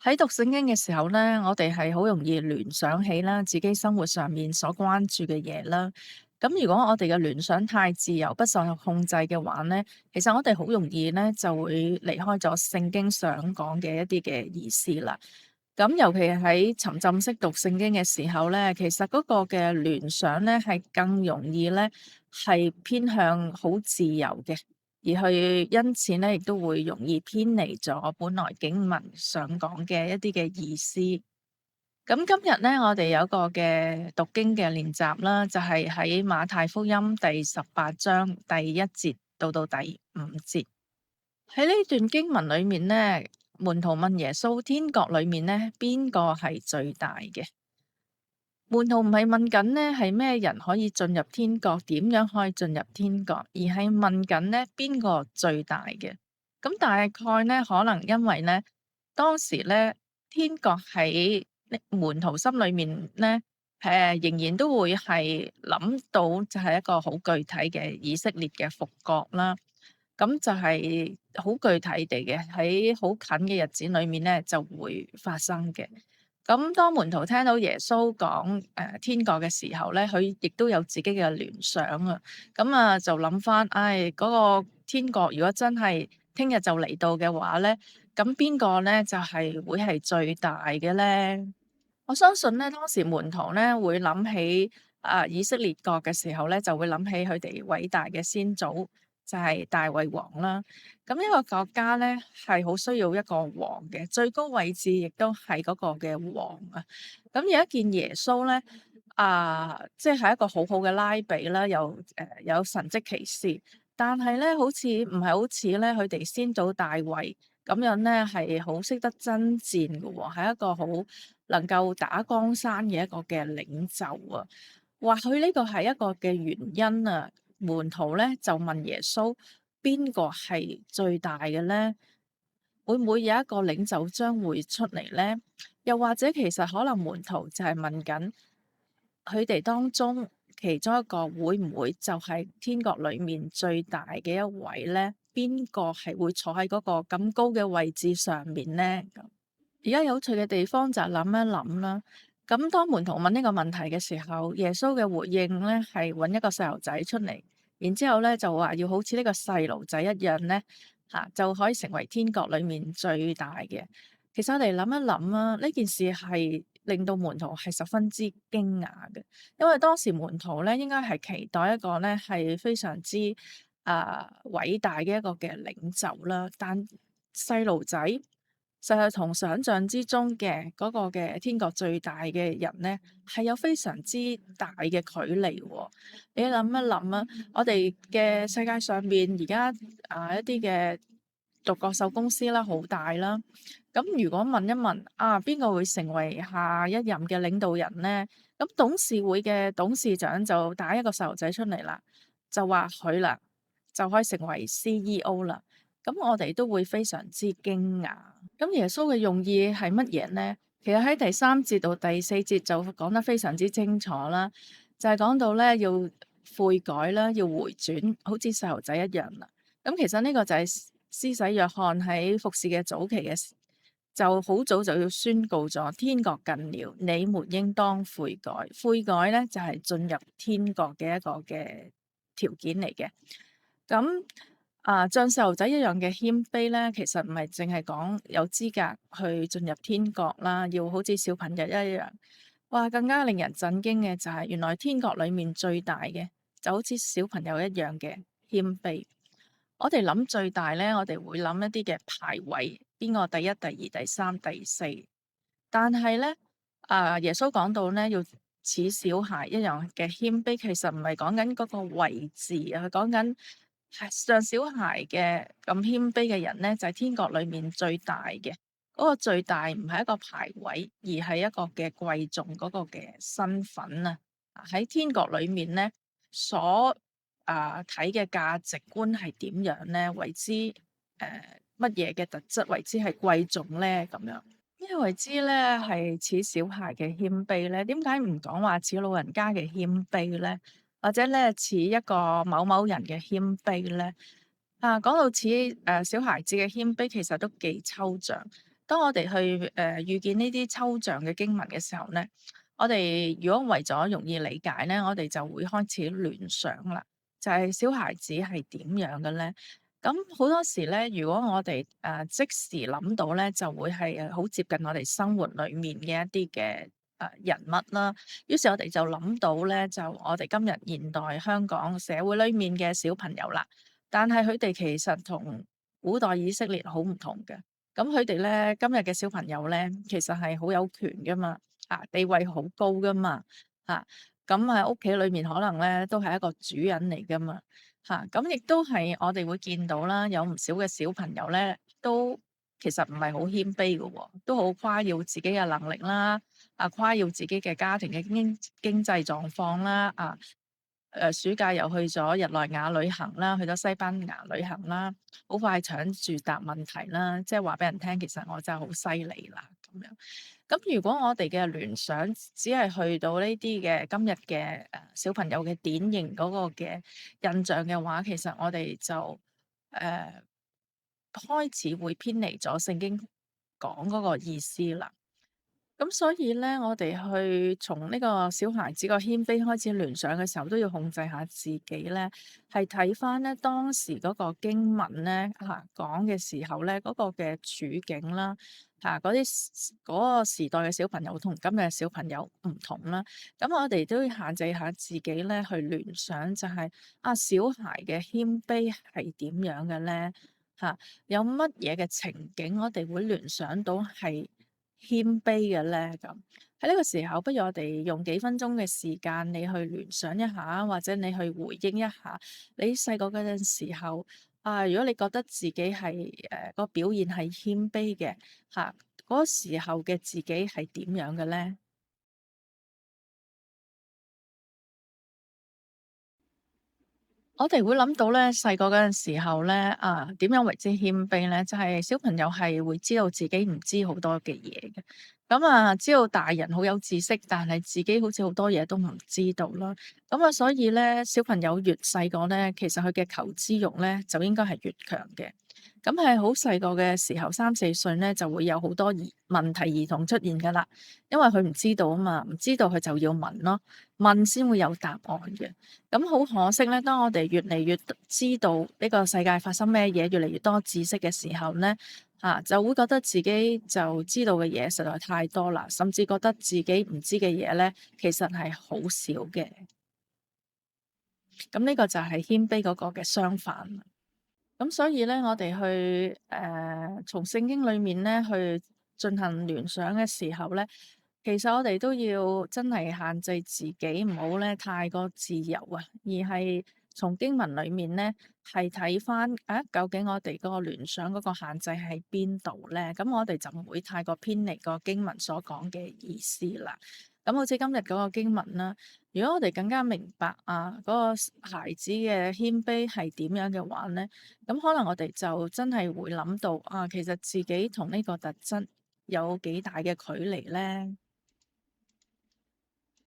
喺讀聖經嘅時候咧，我哋係好容易聯想起啦，自己生活上面所關注嘅嘢啦。咁如果我哋嘅聯想太自由、不受控制嘅話咧，其實我哋好容易咧就會離開咗聖經想講嘅一啲嘅意思啦。咁尤其係喺沉浸式讀聖經嘅時候咧，其實嗰個嘅聯想咧係更容易咧係偏向好自由嘅，而去因此咧亦都會容易偏離咗本來經文想講嘅一啲嘅意思。咁今日咧，我哋有一個嘅讀經嘅練習啦，就係喺馬太福音第18章第1節到第5節。喺呢段經文裏面咧，門徒問耶穌：天國裏面咧，邊個係最大嘅？門徒唔係問緊咧係咩人可以進入天國，點樣可以進入天國，而係問緊咧邊個最大嘅。咁大概咧，可能因為咧當時咧天國喺門徒心裏面咧，仍然都會係諗到就係一個好具體嘅以色列嘅復國啦。咁就係好具體地嘅，喺好近嘅日子裏面咧就會發生嘅。咁當門徒聽到耶穌講天國嘅時候咧，佢亦都有自己嘅聯想啊。咁啊就諗翻，唉，嗰個天國如果真係聽日就嚟到嘅話咧，咁邊個咧就係會係最大嘅咧？我相信咧，當時門徒咧會諗起以色列國嘅時候咧，就會諗起佢哋偉大嘅先祖，就係大衛王啦。咁一個國家咧係好需要一個王嘅，最高位置亦都係嗰個嘅王啊。咁有一件耶穌咧，即係一個好好嘅拉比啦，有神蹟奇事，但係咧好似唔係好似咧佢哋先祖大衛咁樣咧，係好識得爭戰嘅喎，係一個好能夠打江山嘅一個嘅領袖啊。或許呢個係一個嘅原因啊。門徒咧就問耶穌：邊個係最大嘅咧？會唔會有一個領袖將會出嚟咧？又或者其實可能門徒就係問緊佢哋當中其中一個會唔會就係天國裏面最大嘅一位咧？邊個係會坐喺嗰個咁高嘅位置上面咧？咁而家有趣嘅地方就係諗一諗啦。咁當門徒問呢個問題嘅時候，耶穌嘅回應咧係揾一個細路仔出嚟，然之後咧就話要好似呢個細路仔一樣咧，就可以成為天國裏面最大嘅。其實我哋諗一諗啊，呢件事係令到門徒係十分之驚訝嘅，因為當時門徒咧應該係期待一個咧係非常之偉大嘅一個嘅領袖啦，但細路仔實係同想象之中嘅嗰個嘅天國最大嘅人咧，係有非常之大嘅距離喎。你諗一諗啊，我哋嘅世界上面而家一啲嘅獨角獸公司啦，好大啦。咁如果問一問邊個會成為下一任嘅領導人咧？咁董事會嘅董事長就打一個細路仔出嚟啦，就話佢啦，就可以成為 CEO 啦。咁我哋都會非常之驚訝。咁耶穌嘅用意係乜嘢呢？其實喺第3節到第4節就講得非常之清楚啦，就係講到咧要悔改啦，要回轉，好似細路仔一樣啦。咁其實呢個就係施洗約翰喺服侍嘅早期嘅時，就好早就要宣告咗天國近了，你們應當悔改。悔改咧就係進入天國嘅一個嘅條件嚟嘅。咁像細路仔一樣嘅謙卑咧，其實唔係淨係講有資格去進入天國啦，要好似小朋友一樣。哇！更加令人震驚嘅就係原來天國裏面最大嘅，就好似小朋友一樣嘅謙卑。我哋諗最大咧，我哋會諗一啲嘅排位，邊個第一、第二、第三、第四。但係咧，耶穌講到咧，要似小孩一樣嘅謙卑，其實唔係講緊嗰個位置啊，佢講緊係像小孩嘅咁謙卑嘅人咧，就係天國裏面最大嘅。嗰個最大唔係一個排位，而係一個嘅貴重嗰個嘅身份啊！喺天國裏面咧，所睇嘅價值觀係點樣咧？為之乜嘢嘅特質為之係貴重咧？咁樣咩為之咧係似小孩嘅謙卑咧？點解唔講話似老人家嘅謙卑咧？或者咧似一個某某人嘅謙卑咧？講到似小孩子嘅謙卑，其實都幾抽象。當我哋去遇見呢啲抽象嘅經文嘅時候咧，我哋如果為咗容易理解咧，我哋就會開始聯想啦，就係小孩子係點樣嘅咧？咁好多時咧，如果我哋即時諗到咧，就會係好接近我哋生活裡面嘅一啲嘅人物啦。於是我哋就諗到咧，就我哋今日現代香港社會裡面嘅小朋友啦。但係佢哋其實同古代以色列好唔同嘅。咁佢哋咧，今日嘅小朋友咧，其實係好有權噶嘛，地位好高噶嘛，咁喺屋企裏面可能咧都係一個主人嚟噶嘛，咁亦都係我哋會見到啦，有唔少嘅小朋友咧，都其實唔係好謙卑嘅喎，都好誇耀自己嘅能力啦，誇耀自己嘅家庭嘅經濟狀況啦，暑假又去咗日內瓦旅行啦，去咗西班牙旅行啦，好快搶住答問題啦，即係話俾人聽，其實我真係好犀利啦咁樣。咁如果我哋嘅聯想只係去到呢啲嘅今日嘅小朋友嘅典型嗰個嘅印象嘅話，其實我哋就誒、呃、開始會偏離咗聖經講嗰個意思啦。咁所以咧，我哋去從呢個小孩子個謙卑開始聯想嘅時候，都要控制下自己咧，係睇翻咧當時嗰個經文咧講嘅時候咧，嗰個嘅處境啦，嗰個時代嘅小朋友同今日嘅小朋友唔同啦。咁我哋都要限制下自己咧，去聯想就係小孩嘅謙卑係點樣嘅咧？有乜嘢嘅情景我哋會聯想到係謙卑嘅咧？咁喺呢個時候，不如我哋用幾分鐘嘅時間，你去聯想一下，或者你去回應一下，你細個嗰陣時候如果你覺得自己係個表現係謙卑嘅嗰個時候嘅自己係點樣嘅咧？我哋會諗到咧，細個嗰陣時候咧，點樣為之謙卑咧？就係小朋友係會知道自己唔知好多嘅嘢嘅，咁知道大人好有知識，但係自己好似好多嘢都唔知道啦。咁所以咧，小朋友越細個咧，其實佢嘅求知欲咧就應該係越強嘅。咁係好細個嘅時候，3、4歲咧就會有好多問題兒童出現㗎啦，因為佢唔知道啊嘛，唔知道佢就要問咯，問先會有答案嘅。咁好可惜咧，當我哋越嚟越知道呢個世界發生咩嘢，越嚟越多知識嘅時候咧，就會覺得自己就知道嘅嘢實在太多啦，甚至覺得自己唔知嘅嘢咧，其實係好少嘅。咁呢個就係謙卑嗰個嘅相反。咁所以咧，我哋去從聖經裏面咧去進行聯想嘅時候咧，其實我哋都要真係限制自己，唔好咧太過自由而係從經文裏面咧係睇翻究竟我哋嗰個聯想嗰個限制喺邊度咧？咁我哋就唔會太過偏離個經文所講嘅意思啦。咁好似今日嗰個經文啦。如果我哋更加明白嗰個孩子嘅謙卑係點樣嘅話咧，咁可能我哋就真係會諗到其實自己同呢個特質有幾大嘅距離咧。